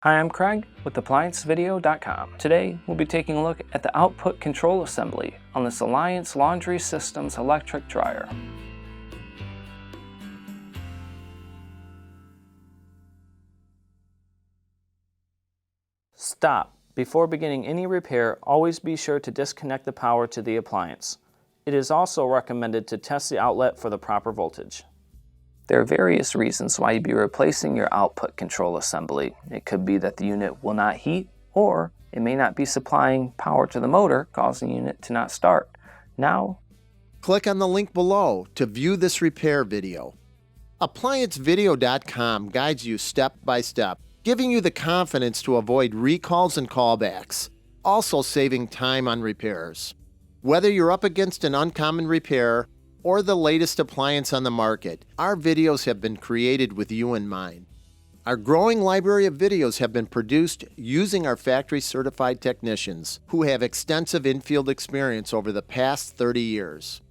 Hi, I'm Craig with ApplianceVideo.com. Today, we'll be taking a look at the output control assembly on this Appliance Laundry Systems electric dryer. Stop. Before beginning any repair, always be sure to disconnect the power to the appliance. It is also recommended to test the outlet for the proper voltage. There are various reasons why you'd be replacing your output control assembly. It could be that the unit will not heat, or it may not be supplying power to the motor, causing the unit to not start. Now, click on the link below to view this repair video. ApplianceVideo.com guides you step by step, giving you the confidence to avoid recalls and callbacks, also saving time on repairs. Whether you're up against an uncommon repair or the latest appliance on the market, our videos have been created with you in mind. Our growing library of videos have been produced using our factory-certified technicians who have extensive infield experience over the past 30 years.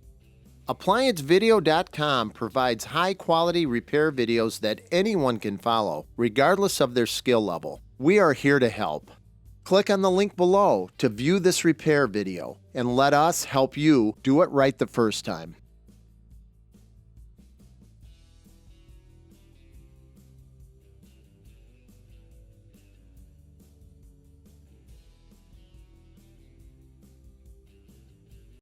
ApplianceVideo.com provides high-quality repair videos that anyone can follow, regardless of their skill level. We are here to help. Click on the link below to view this repair video and let us help you do it right the first time.